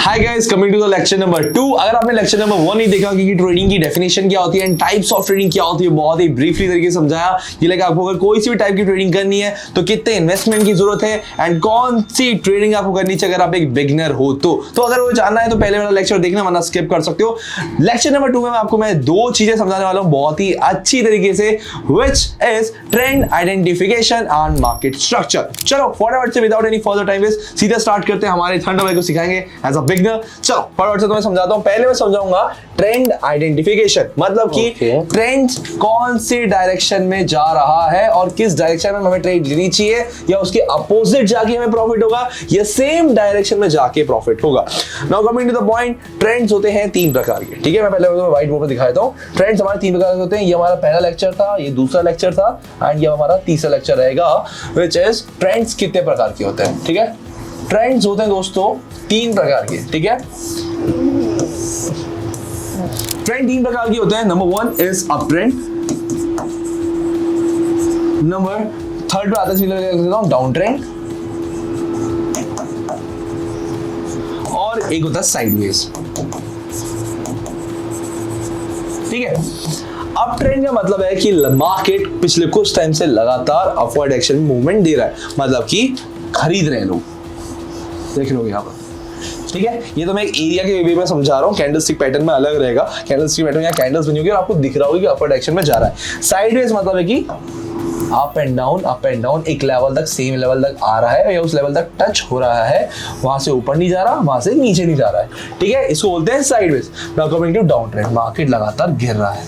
Hi guys, coming to the lecture number 2। अगर आपने lecture number 1 नहीं देखा कि ट्रेडिंग की डेफिनेशन क्या होती है एंड टाइप्स ऑफ ट्रेडिंग क्या होती है, बहुत ही ब्रीफली तरीके से समझाया। ये लगा आपको अगर कोई सी भी टाइप की ट्रेडिंग करनी है तो कितने इन्वेस्टमेंट की जरूरत है एंड कौन सी ट्रेडिंग आपको करनी चाहिए अगर आप एक बिगिनर हो तो अगर वो जानना है तो पहले वाला लेक्चर देखना, वरना स्किप कर सकते हो। लेक्चर नंबर 2 में आपको मैं दो चीजें समझाने वाला हूं बहुत ही अच्छी तरीके से, which is trend identification and market structure. चलो फटाफट से without any further time waste सीधा स्टार्ट करते हैं। हमारे थंडर भाई को सिखाएंगे एज अ बिगिनर। चलो फटाफट से तुम्हें समझाता हूं। पहले मैं समझाऊंगा ट्रेंड आइडेंटिफिकेशन, मतलब कि ट्रेंड कौन सी डायरेक्शन में जा रहा है और किस डायरेक्शन में हमें ट्रेड लेनी चाहिए, या उसके अपोजिट जाके हमें प्रॉफिट होगा या सेम डायरेक्शन में जाके प्रॉफिट होगा। Now coming to the point, trends होते हैं तीन प्रकार के। ठीक है, मैं पहले व्हाइट बोर्ड पर दिखा देता हूं। ट्रेंड्स हमारे तीन प्रकार के होते हैं। ये हमारा पहला लेक्चर था, ये दूसरा लेक्चर था एंड ये हमारा तीसरा लेक्चर रहेगा, व्हिच इज ट्रेंड्स कितने प्रकार के होते हैं। ठीक है, ट्रेंड्स होते हैं दोस्तों तीन प्रकार के। ठीक है, ट्रेंड तीन प्रकार के होते हैं। Number 1 is up trend, number third पे आता है डाउन ट्रेंड, और एक होता है साइडवेज। ठीक है, अप ट्रेंड का मतलब है कि मार्केट पिछले कुछ टाइम से लगातार अपवर्ड डायरेक्शन में मूवमेंट दे रहा है, मतलब कि खरीद रहे हैं लोग, देख लो यहाँ पर। ठीक है, ये तो मैं एक एरिया के वे में समझा रहा हूँ, कैंडलस्टिक पैटर्न में अलग रहेगा। कैंडलस्टिक पैटर्न या कैंडल्स बनी होगी और आपको दिख रहा होगा कि अपर डायरेक्शन में जा रहा है। साइडवेज मतलब है कि अप एंड डाउन एक लेवल तक, सेम लेवल तक आ रहा है या उस लेवल तक टच हो रहा है, वहां से ऊपर नहीं जा रहा, वहां से नीचे नहीं जा रहा है। ठीक है, इसको बोलते हैं sideways. Now coming to down trend, market लगातार गिर रहा है,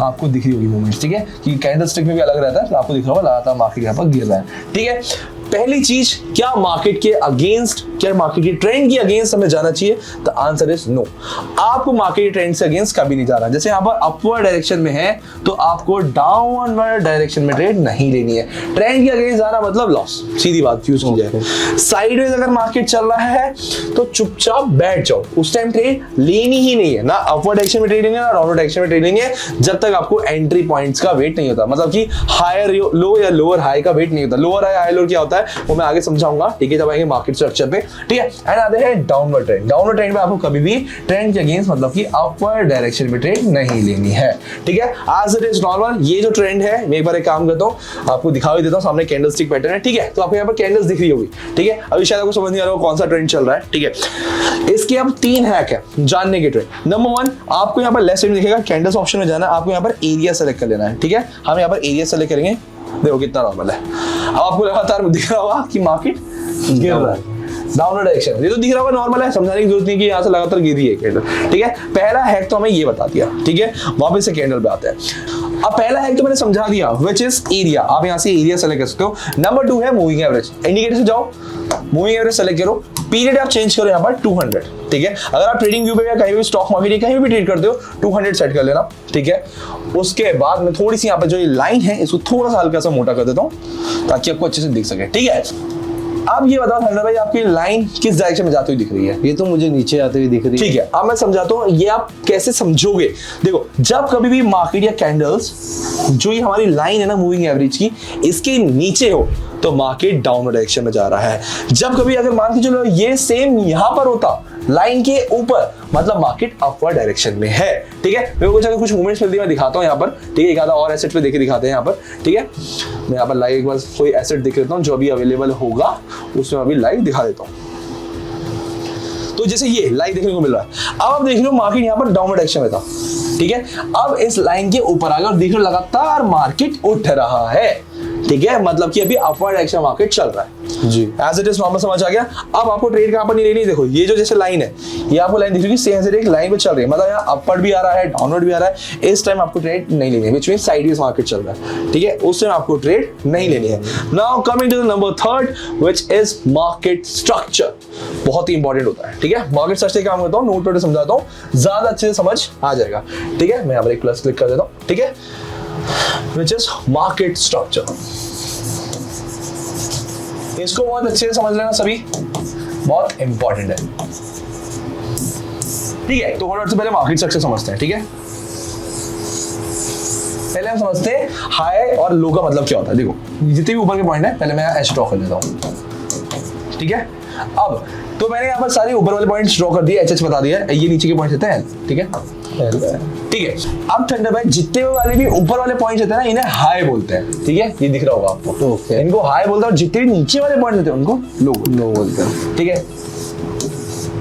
आपको दिख रही होगी मूवमेंट। ठीक है, कि कैंडलस्टिक में भी अलग रहता है, तो आपको दिख रहा होगा लगातार मार्केट यहाँ पर गिर रहा है। ठीक है, पहली चीज, क्या मार्केट के अगेंस्ट, क्या मार्केट के ट्रेंड की अगेंस्ट हमें जाना चाहिए? The answer is no. आपको मार्केट के ट्रेंड से अगेंस्ट कभी नहीं जाना। जैसे यहाँ पर अपवर्ड डायरेक्शन में है तो आपको डाउनवर्ड डायरेक्शन में ट्रेड नहीं लेनी है। ट्रेंड के अगेंस्ट जाना मतलब लॉस, सीधी बात यूज की जाए। साइडवेज अगर मार्केट चल रहा है तो चुपचाप बैठ जाओ, उस टाइम ट्रेड लेनी ही नहीं है। ना अपवर्ड डायरेक्शन में ट्रेड लेंगे ना डाउनवर्ड डायरेक्शन में ट्रेड लेंगे, जब तक आपको एंट्री पॉइंट्स का वेट नहीं होता, मतलब कि हायर लो या लोअर हाई का वेट नहीं होता। लोअर हाई हाई लो क्या होता है वो मैं आगे समझाऊंगा। ठीक है, जब आएंगे मार्केट स्ट्रक्चर पे। ठीक है, एंड आते हैं डाउनवर्ड ट्रेंड। डाउनवर्ड ट्रेंड में आपको कभी भी ट्रेंड के अगेंस्ट, मतलब कि अपवर्ड डायरेक्शन में ट्रेड नहीं लेनी है। ठीक है, एज इट इज नॉर्मल। ये जो ट्रेंड है, मैं एक बार एक काम करता हूं, आपको दिखा भी देता हूं। सामने कैंडलस्टिक पैटर्न है। ठीक है, तो आपको यहाँ पर कैंडल्स दिख रही होगी। ठीक है, अभी शायद आपको समझ नहीं आ रहा हो कौन सा ट्रेंड चल रहा है। ठीक है, इसके अब तीन हैक है जानने के ट्रेंड। नंबर 1, आपको यहाँ पर लेफ्ट साइड में दिखेगा कैंडल्स ऑप्शन में जाना है, आपको यहाँ पर एरिया सेलेक्ट कर लेना है। ठीक है, हम यहाँ पर एरिया सेलेक्ट करेंगे, देखो कितना नॉर्मल है। अब आपको लगातार दिख रहा होगा कि मार्केट गिर रहा है, डाउनवर्ड डायरेक्शन। ये तो दिख रहा होगा, नॉर्मल है, समझाने की जरूरत नहीं कि यहाँ से लगातार गिर रही है कैंडल। ठीक है, पहला हैक तो हमें ये बता दिया। ठीक है, वापस से कैंडल पे आते हैं। अब पहला हैक तो मैंने समझा दिया, व्हिच इज एरिया। आप यहाँ से एरिया सेलेक्ट कर सकते हो। नंबर 2 है मूविंग एवरेज। इंडिकेटर से जाओ, मूविंग एवरेज सेलेक्ट करो, पीरियड आप चेंज करो यहाँ पर 200। ठीक है, अगर आप ट्रेडिंग व्यू पे या कहीं भी स्टॉक मार्केट कहीं भी ट्रेड करते हो 200 सेट कर लेना। ठीक है, उसके बाद मैं थोड़ी सी यहाँ पर जो ये लाइन है इसको थोड़ा सा हल्का सा मोटा कर देता हूँ ताकि आपको अच्छे से दिख सके। ठीक है, अब ये बताओ थंडर भाई, आपकी लाइन किस डायरेक्शन में जाती हुई दिख रही है? ये तो मुझे नीचे आती हुई दिख रही है। ठीक है, अब मैं समझाता हूँ ये आप कैसे समझोगे। देखो, जब कभी भी मार्केट या कैंडल्स, जो ये हमारी लाइन है ना मूविंग एवरेज की, इसके नीचे हो तो मार्केट डाउनवर्ड डायरेक्शन में जा रहा है। जब कभी अगर मान के चलो ये सेम यहां पर होता लाइन के ऊपर, मतलब मार्केट अपवर्ड डायरेक्शन में है। ठीक है, मेरे को कुछ मूवमेंट्स मिलती है, मैं दिखाता हूं यहाँ पर। ठीक है, एक आधा और एसेट पे देखे दिखाते हैं यहाँ पर। ठीक है, मैं यहाँ पर लाइव एक बार कोई एसेट दिख लेता हूँ जो अभी अवेलेबल होगा, उसमें अभी लाइव दिखा देता हूँ। तो जैसे ये लाइव देखने को मिल रहा है। अब आप देख लो मार्केट यहाँ पर डाउनवर्ड डायरेक्शन में था। ठीक है, अब इस लाइन के ऊपर आ गया और देख लो लगातार मार्केट उठ रहा है। ठीक है, मतलब कि अभी अपवर्ड डायरेक्शन मार्केट चल रहा है जी। एज इट इज नॉर्मल समझ आ गया। अब आपको ट्रेड कहां पर नहीं लेनी, देखो ये जो जैसे लाइन है, ये आपको लाइन दिख रही है, सेम एक लाइन पे चल रही है, मतलब यहाँ अपवर्ड भी आ रहा है डाउनवर्ड भी आ रहा है। इस टाइम आपको ट्रेड नहीं लेनी है, व्हिच मींस साइडवेज मार्केट चल रहा है। ठीक है, उस टाइम आपको ट्रेड नहीं लेनी है। Now coming to the number 3, which is market structure. बहुत ही इंपॉर्टेंट होता है। ठीक है, मार्केट स्ट्रक्चर काम करता हूँ, नोट पे समझाता हूँ, ज्यादा अच्छे से समझ आ जाएगा। ठीक है, मैं यहाँ पर एक प्लस क्लिक कर देता हूँ। ठीक है, व्हिच इज मार्केट स्ट्रक्चर। इसको बहुत अच्छे से समझ लेना सभी, बहुत इंपॉर्टेंट है। ठीक है, तो से पहले मार्केट स्ट्रक्चर समझते हैं। ठीक है, पहले हम समझते हैं हाई और लो का मतलब क्या होता है। देखो जितने भी ऊपर के पॉइंट है, पहले मैं एच ड्रॉ कर लेता हूं। ठीक है, अब तो मैंने यहाँ पर सारे ऊपर वाले पॉइंट्स ड्रॉ कर दिए, एच एच बता दिया, ये नीचे के पॉइंट्स होते हैं, ठीक है। ठीक है, अब थंडर भाई जितने वाले भी ऊपर वाले पॉइंट्स होते हैं ना, इन्हें हाई बोलते हैं, ठीक है, ये दिख रहा होगा आपको। ओके, इनको हाई बोलते हैं, और जितने भी नीचे वाले पॉइंट्स होते हैं उनको लो बोलते हैं, ठीक है।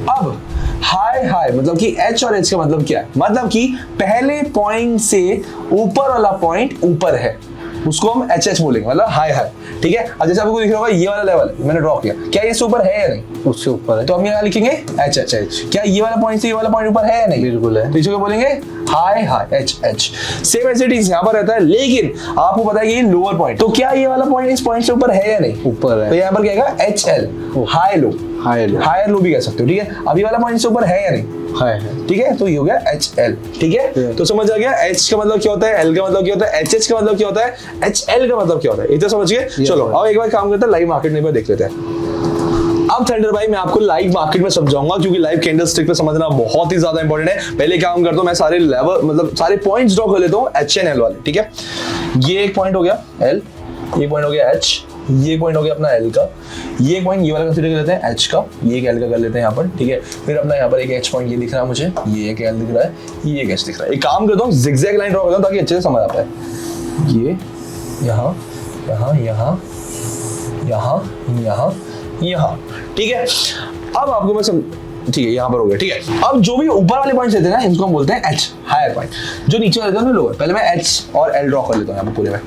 अब हाई मतलब कि एच और एच का मतलब क्या है, मतलब कि पहले पॉइंट से ऊपर वाला पॉइंट ऊपर है, उसको हम एच एच बोलेंगे, मतलब हाई, ठीक है। अब जैसे आपको दिख रहा होगा ये वाला लेवल मैंने ड्रॉ किया, क्या ये इससे ऊपर है या नहीं? उससे ऊपर है, तो हम यहाँ लिखेंगे एच एच एच। क्या ये वाला पॉइंट से ये वाला पॉइंट ऊपर है या नहीं? बिल्कुल है, तो इसको बोलेंगे high H H. Same as it is यहाँ पर रहता है, लेकिन आपको पता है कि ये लोअर पॉइंट, तो क्या ये वाला पॉइंट इस पॉइंट से ऊपर है या नहीं? ऊपर है, तो यहाँ पर क्या आएगा H L, high low, higher low भी कह सकते हो, ठीक है। अभी वाला पॉइंट से ऊपर है या नहीं? है, ठीक है। तो ये हो गया एच एल, ठीक है। तो समझ आ गया एच का मतलब क्या होता है, एल का मतलब क्या होता है, एच एच का मतलब क्या होता है, एच एल का मतलब क्या होता है, इतना समझ गए। चलो अब एक बार काम करते हैं, लाइव मार्केट में देख लेते हैं। अब थंडर भाई मैं आपको लाइव मार्केट में समझाऊंगा, क्योंकि लाइव कैंडल स्टिक पे समझना बहुत ही ज्यादा इंपॉर्टेंट है। पहले काम करता हूं मैं सारे लेवल मतलब सारे पॉइंट्स ड्रॉ कर लेता हूं एच एन एल वाले, ठीक है। ये एक पॉइंट हो गया एल, ये पॉइंट हो गया एच, ये पॉइंट हो गया अपना एल का, ये पॉइंट ये वाला कंसीडर कर लेते हैं एच का, ये एक एल का कर लेते हैं यहाँ पर, ठीक है। फिर अपना यहाँ पर एक एच पॉइंट ये दिख रहा है मुझे, ये एक एल दिख रहा है, ये एक एच दिख रहा है। एक काम करता हूँ जिगजैग लाइन ड्रॉ करता हूँ ताकि अच्छे से समझ आ पाए। ये यहाँ यहाँ यहाँ यहाँ यहाँ यहाँ, ठीक है। अब आपको मैं ठीक है, यहाँ पर हो गया, ठीक है। अब जो भी ऊपर वाले पॉइंट्स रहते हैं ना, इनको हम बोलते हैं एच, हायर पॉइंट। जो नीचे रहते हैं ना लोअर। पहले मैं एच और एल ड्रॉ कर लेता हूँ यहाँ पर पूरे में,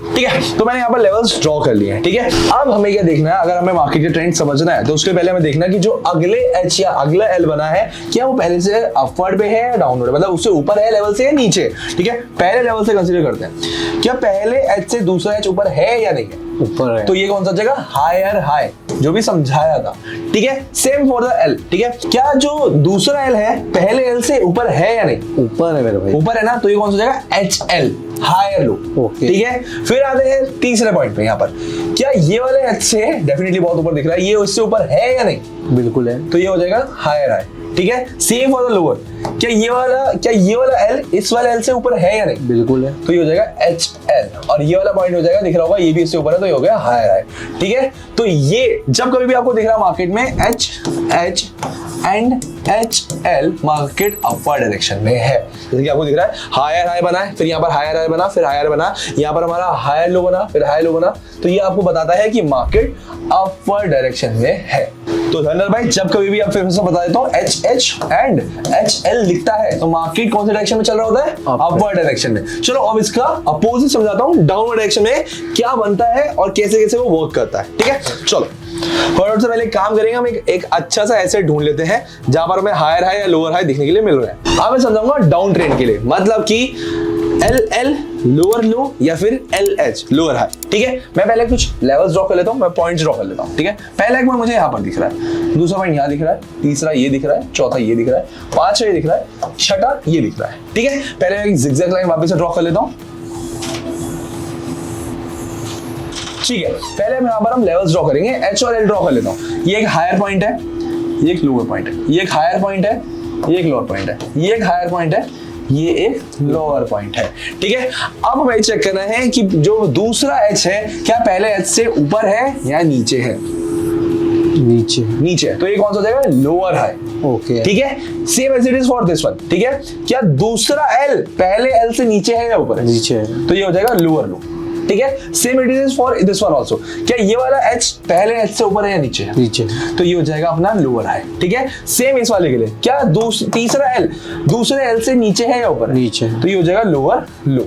ठीक है। तो मैंने यहाँ पर लेवल्स ड्रॉ कर लिए हैं, ठीक है। अब हमें क्या देखना है, अगर हमें मार्केट के ट्रेंड समझना है तो उसके पहले हमें देखना है कि जो अगले एच या अगला एल बना है, क्या वो पहले से अपवर्ड पे है या डाउनवर्ड है, मतलब उससे ऊपर है लेवल से या नीचे, ठीक है। पहले लेवल से कंसीडर करते हैं, क्या पहले एच से दूसरा एच ऊपर है या नहीं है? ऊपर है। तो ये कौन सा जगह, हायर हाई, जो भी समझाया था, ठीक है। सेम फॉर द एल, ठीक है। क्या जो दूसरा एल है पहले एल से ऊपर है या नहीं? ऊपर है मेरे भाई, ऊपर है ना, तो ये कौन सा जगह, H L, higher low, okay, ठीक है। फिर आते हैं तीसरे पॉइंट पे, यहाँ पर क्या ये वाले एच से डेफिनेटली बहुत ऊपर दिख रहा है, ये उससे ऊपर है या नहीं? बिल्कुल है, तो ये हो जाएगा हायर हाई, ठीक है। सेम फॉर द लोअर, क्या ये वाला एल इस वाले एल से ऊपर है या नहीं? बिल्कुल है, तो ये हो जाएगा एच एल, और ये वाला पॉइंट हो जाएगा, दिख रहा होगा ये भी इससे ऊपर है, तो ये हो गया हायर हाई, ठीक है। तो ये जब कभी भी आपको दिख रहा है मार्केट में H H and H L market upward direction में है, जैसे कि आपको दिख रहा है हायर हाई बना है, फिर यहाँ पर हायर हाई बना, फिर हायर बना, यहाँ पर हमारा हायर लो बना, फिर हाई लो बना, तो ये आपको बताता है कि मार्केट अपवर्ड डायरेक्शन में है। तो धनर भाई जब कभी भी आप फिर से बता देता हूँ H H and H L लिखता है तो मार्केट कौन से डायरेक्शन में चल रहा होता है, अपवर्ड डायरेक्शन में। चलो अब इसका अपोजिट समझाता हूँ, डाउनवर्ड डायरेक्शन में क्या बनता है और कैसे कैसे वो वर्क करता है, ठीक है। चलो फटाफट से पहले काम करेंगे, हम एक अच्छा सा एसेट ढूंढ लेते हैं जहां पर हमें हायर हाई या लोअर हाई दिखने के लिए मिल रहा है। अब मैं समझाऊंगा डाउन ट्रेंड के लिए, मतलब कि एल एल लोअर लो या फिर एल एच लोअर हाई, ठीक है। मैं पहले कुछ लेवल्स ड्रॉ कर लेता हूँ, मैं पॉइंट्स ड्रॉ कर लेता हूँ, ठीक है। पहला एक पॉइंट मुझे यहाँ पर दिख रहा है, दूसरा पॉइंट यहाँ दिख रहा है, तीसरा ये दिख रहा है, चौथा ये दिख रहा है, पांचवा ये दिख रहा है, छठा ये दिख रहा है, ठीक है। पहले मैं एक जिगजैग लाइन वापस से ड्रॉ कर लेता हूँ, ठीक है। पहले हम यहाँ पर हम लेवल्स ड्रॉ करेंगे, एच और एल ड्रॉ कर लेता हूँ। ये एक हायर पॉइंट है, ये एक लोअर पॉइंट है, ये एक हायर पॉइंट है, ये एक लोअर पॉइंट है, ये एक हायर पॉइंट है, ये एक लोअर पॉइंट है, ठीक है। अब हमें चेक करना है कि जो दूसरा एच है क्या पहले एच से ऊपर है या नीचे है? नीचे, तो ये कौन सा हो जाएगा, लोअर हाई, ओके, ठीक है। Same as it is for this one, ठीक है। क्या दूसरा एल पहले एल से नीचे है या ऊपर है? नीचे है, तो ये हो जाएगा लोअर लो, ठीक है। Same it is for this one also, क्या ये वाला एच पहले एच से ऊपर है या नीचे है? नीचे, तो ये हो जाएगा अपना लोअर हाई, ठीक है। सेम इस वाले के लिए, क्या तीसरा एल दूसरे एल से नीचे है या ऊपर है? नीचे, तो ये हो जाएगा लोअर लो,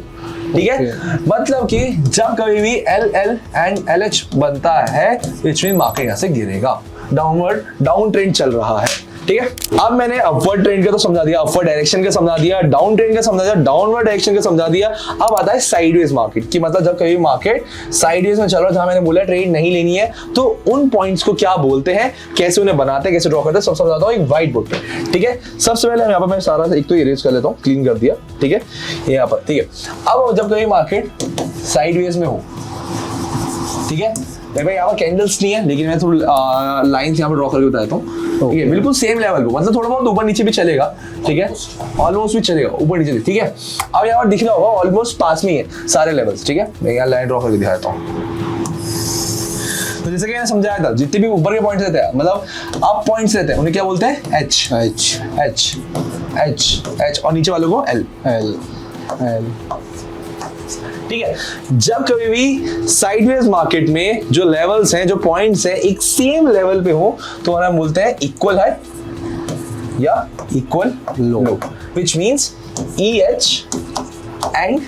ठीक है। मतलब कि जब कभी भी L L and L H बनता है विच मीन मार्केट यहां से गिरेगा, डाउन ट्रेंड चल रहा है, ठीक है। अब मैंने अपवर्ड ट्रेंड का तो समझा दिया, अपवर्ड डायरेक्शन का समझा दिया, डाउन ट्रेंड का समझा दिया, डाउनवर्ड डायरेक्शन का समझा दिया। अब आता है साइडवेज मार्केट की, मतलब जब कभी मार्केट साइडवेज में चल रहा है, जहां मैंने बोला ट्रेड नहीं लेनी है, तो उन पॉइंट्स को क्या बोलते हैं, कैसे उन्हें बनाते हैं, कैसे ड्रॉ करते हैं, सब समझाता हूँ एक व्हाइट बोर्ड पे, ठीक है। सबसे पहले यहाँ पर मैं सारा एक तो इरेज कर लेता हूँ, क्लीन कर दिया, ठीक है, यहाँ पर, ठीक है। अब जब कभी मार्केट साइडवेज में हो, ठीक है, भाई यहाँ पर कैंडल्स नहीं है, लेकिन मैं थोड़ा लाइंस यहाँ पर ड्रॉ करके बताता हूँ, ठीक है। बिल्कुल सेम लेवल पे, मतलब थोड़ा बहुत ऊपर नीचे भी चलेगा, ठीक है, ऑलमोस्ट भी चलेगा ऊपर नीचे, ठीक है। अब यहाँ पर दिख रहा होगा ऑलमोस्ट पास में ही है सारे लेवल्स, ठीक है। मैं यहाँ लाइन ड्रॉ करके दिखाता हूँ, तो जैसे कि मैंने समझाया था, जितने भी ऊपर के पॉइंट्स रहते हैं, मतलब अप पॉइंट्स रहते हैं, उन्हें क्या बोलते हैं? H H H H H, और नीचे वालों को एल एल एल। ठीक है। जब कभी भी साइडवेज मार्केट में जो लेवल्स हैं, जो पॉइंट्स हैं, एक सेम लेवल पे हो तो हम बोलते हैं इक्वल हाई या equal low, which means E H and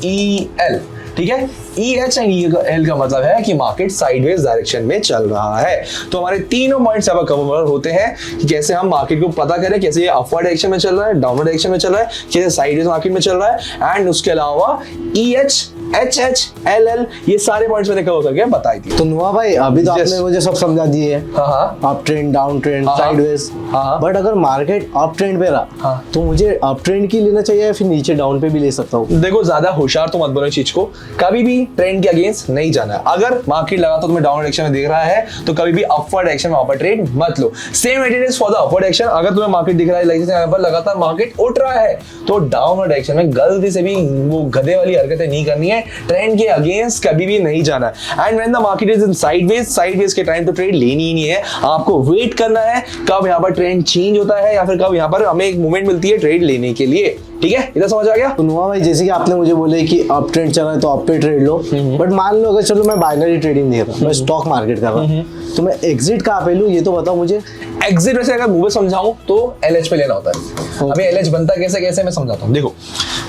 E L. ठीक है, E H and E L का मतलब है कि मार्केट साइडवेज डायरेक्शन में चल रहा है। तो हमारे तीनों पॉइंट्स यहाँ पर कवर होते हैं कि कैसे हम मार्केट को पता करें, कैसे ये अपवर्ड डायरेक्शन में चल रहा है, डाउनवर्ड डायरेक्शन में चल रहा है, कैसे साइडवेज मार्केट में चल रहा है, एंड उसके अलावा E H H H L L, ये सारे पॉइंट्स मैंने कवर करके बताई थी। तो नुआ भाई अभी तो आपने मुझे सब समझा दिए हैं, हाँ, अप ट्रेंड, डाउन ट्रेंड, हाँ, साइडवेज। हाँ, बट अगर मार्केट अप ट्रेंड पे रहा, हाँ, तो मुझे अप ट्रेंड की लेना चाहिए या फिर नीचे डाउन पे भी ले सकता हूँ? देखो, ज्यादा होशियार तो मत बनो इस चीज को, कभी भी ट्रेंड के अगेंस्ट नहीं जाना है। अगर मार्केट लगा तो तुम्हें डाउन डायरेक्शन में दिख रहा है तो कभी भी अपवर्ड डायरेक्शन में वहां पर ट्रेड मत लो। Same it is for the upward direction. अगर तुम्हें मार्केट दिख रहा है, लाइक यहाँ पर लगातार मार्केट उठ रहा है, तो डाउनवर्ड डायरेक्शन में गलती से भी वो गधे वाली हरकतें नहीं करनी है, ट्रेंड के अगेंस्ट कभी भी नहीं जाना है। And when the market is in sideways के टाइम तो ट्रेड लेनी ही नहीं है, आपको वेट करना है कब यहाँ पर ट्रेंड चेंज होता है या फिर कब यहाँ पर हमें एक मूवमेंट मिलती है ट्रेड लेने के लिए। ठीक है, इधर समझ आ गया? तो नुआ भाई जैसे कि आपने मुझे बोले कि अप ट्रेंड चल रहा है तो अप पे ट्रेड लो, बट मान लो अगर चलो मैं बाइनरी ट्रेडिंग नहीं कर रहा, मैं स्टॉक मार्केट कर रहा हूँ, तो मैं एग्जिट कहाँ पे लूँ ये तो बताओ मुझे। एग्जिट वैसे अगर मुंह पे समझाऊं तो एलएच पे लेना होता है। अभी एलएच बनता कैसे कैसे मैं समझाता हूँ। देखो,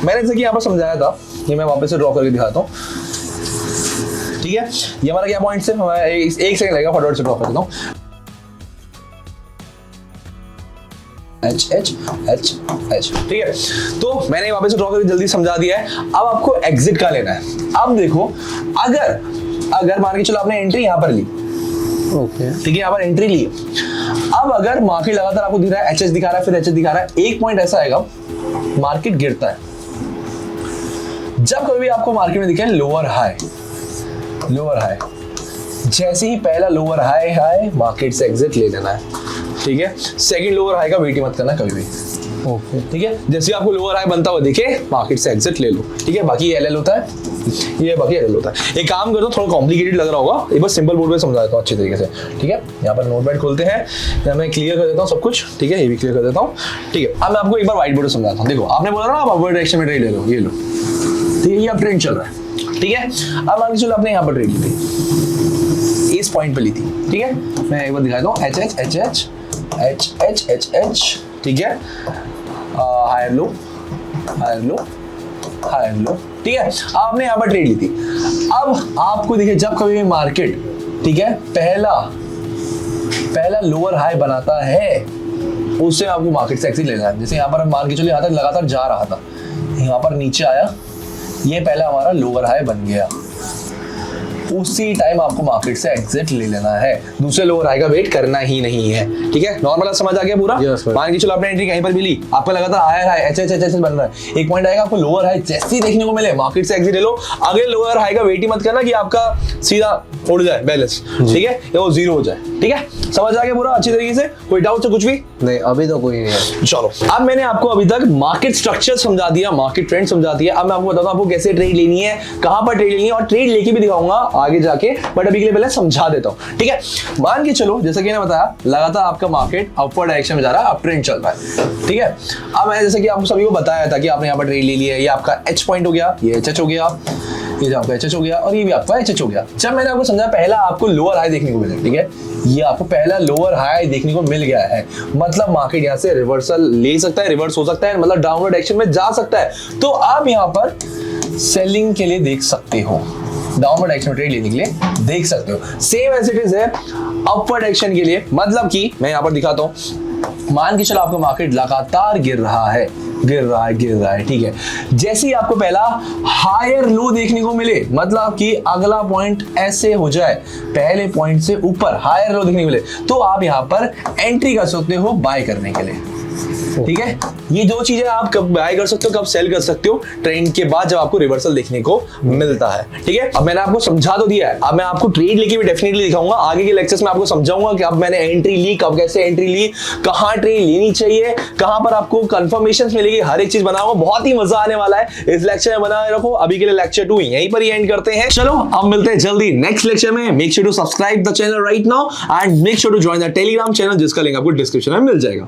मैंने जैसे कि यहाँ पर समझाया था, ये मैं वापस से ड्रॉ करके दिखाता हूँ। ठीक है, ये हमारा क्या पॉइंट है, हमारा एक सेकंड लगेगा, फटाफट से ड्रॉ कर देता हूँ। H H H H. ठीक है, तो मैंने वापस से ड्रॉ करके जल्दी समझा दिया है। अब आपको एग्जिट का लेना है। अब देखो, अगर मान के चलो आपने एंट्री यहाँ पर ली, ओके, ठीक है, यहाँ पर एंट्री ली। अब अगर मार्केट लगातार आपको दिख रहा है, एचएच दिखा रहा है, फिर एचएच दिखा रहा है, एक पॉइंट ऐसा आएगा मार्केट गिरता है। जब कभी भी आपको मार्केट में दिखे लोअर हाई, जैसे ही पहला लोअर हाई मार्केट से एग्जिट ले लेना है। ठीक है, सेकंड लोअर हाई का वेट ही मत करना कभी भी। ओके, ठीक है, जैसे आपको लोअर हाई बनता हुआ दिखे मार्केट से एग्जिट ले लो। ठीक है, बाकी एलएल होता है, ये बाकी एलएल होता है। एक काम करो, थोड़ा कॉम्प्लिकेटेड लग रहा होगा, एक बार सिंपल बोर्ड पे समझा देता हूँ अच्छी तरीके से। ठीक है, यहाँ पर नोटपैड खोलते हैं, यहाँ मैं क्लियर कर देता हूँ सब कुछ। ठीक है, ये भी क्लियर कर देता हूँ। ठीक है, अब मैं आपको एक बार व्हाइट बोर्ड पे समझाता हूँ। देखो, आपने बोला ना आप अपवर्ड डायरेक्शन में ट्रेड ले लो, ये लो। ठीक है, ये अब ट्रेंड चल रहा है। ठीक है, अब मान के चलो आपने यहाँ पर ट्रेड ली थी, इस पॉइंट पे ली थी। ठीक है, मैं एक बार दिखाता हूँ, H H H H H H H H. ठीक है, higher low higher low higher low. ठीक है, आपने यहाँ पर ट्रेड ली थी। अब आपको देखिए, जब कभी भी मार्केट, ठीक है, पहला लोअर हाई बनाता है, उससे आपको मार्केट से एक्सिट लेना है। जैसे यहाँ पर मान के चलिए यहाँ तक लगातार जा रहा था, यहाँ पर नीचे आया, ये पहला हमारा लोअर हाई बन गया, उसी टाइम आपको मार्केट से एग्जिट ले लेना है। दूसरे लोअर हाई का वेट करना ही नहीं है। ठीक है, नॉर्मल समझ आ गया पूरा? मान के चलो आपने एंट्री कहीं पर भी ली, आपको लगातार higher high H H H बन रहा है, एक पॉइंट आएगा, आपको लोअर हाई जैसे ही देखने को मिले मार्केट से एग्जिट ले लो। अगले लोअर हाई का वेट ही मत करना कि आपका सीधा उड़ जाए बैलेंस। ठीक है, या वो जीरो हो जाए। ठीक है, समझ आ गया पूरा अच्छी तरीके से? कोई डाउट है कुछ भी? नहीं, अभी तो कोई नहीं है। चलो, अब मैंने आपको अभी तक मार्केट स्ट्रक्चर समझा दिया, मार्केट ट्रेंड समझा दिया। अब मैं आपको बताता हूं आपको कैसे ट्रेड लेनी है, कहां पर ट्रेड लेनी है, और ट्रेड लेके भी दिखाऊंगा आगे जाके, बट अभी के लिए पहले समझा देता हूं। ठीक है, मान के चलो, जैसा कि मैंने बताया, लगातार आपका मार्केट अपवर्ड डायरेक्शन में जा रहा है, अप ट्रेंड चल रहा है। ठीक है, अब मैंने जैसे कि आपको सभी को बताया था कि आपने यहाँ पर ट्रेड ले लिया है, ये आपका एच पॉइंट हो गया, ये एच एच हो गया, ये आपका एच एच हो गया, और ये भी आपका एच एच हो गया। जब मैंने आपको समझा, पहला आपको लोअर हाई देखने को मिला, ठीक है, ये आपको पहला लोअर हाई देखने को मिल गया है, मतलब मार्केट यहाँ से रिवर्सल ले सकता है, रिवर्स हो सकता है, मतलब डाउनवर्ड डायरेक्शन में जा सकता है। तो आप यहाँ पर सेलिंग के लिए देख सकते हो, डाउनवर्ड डायरेक्शन में ट्रेड लेने के लिए देख सकते हो। सेम एज इट इज है अपवर्ड डायरेक्शन के लिए, मतलब कि मैं यहाँ पर दिखाता हूँ, मान के चलो आपका मार्केट लगातार गिर रहा है, ठीक है, जैसे ही आपको पहला हायर लो देखने को मिले, मतलब कि अगला पॉइंट ऐसे हो जाए, पहले पॉइंट से ऊपर हायर लो देखने को मिले, तो आप यहां पर एंट्री कर सकते हो बाय करने के लिए। ठीक है, ये दो चीजें आप कब बाय कर सकते हो, कब सेल कर सकते हो, ट्रेंड के बाद जब आपको रिवर्सल देखने को मिलता है। ठीक है, अब मैंने आपको समझा तो दिया है, अब मैं आपको ट्रेड लेके भी डेफिनेटली दिखाऊंगा आगे के लेक्चर्स में, आपको समझाऊंगा कि अब मैंने एंट्री ली, कब कैसे एंट्री ली, कहां ट्रेड लेनी चाहिए, कहां पर आपको कंफर्मेशन मिलेगी, हर एक चीज बनाऊंगा। बहुत ही मजा आने वाला है इस लेक्चर में, बना रखो। अभी के लिए लेक्चर 2 यहीं पर ही एंड करते हैं। चलो अब मिलते हैं जल्दी नेक्स्ट लेक्चर में। Make sure to subscribe the channel right now and make sure to join the Telegram channel, जिसका लिंक आपको डिस्क्रिप्शन में मिल जाएगा।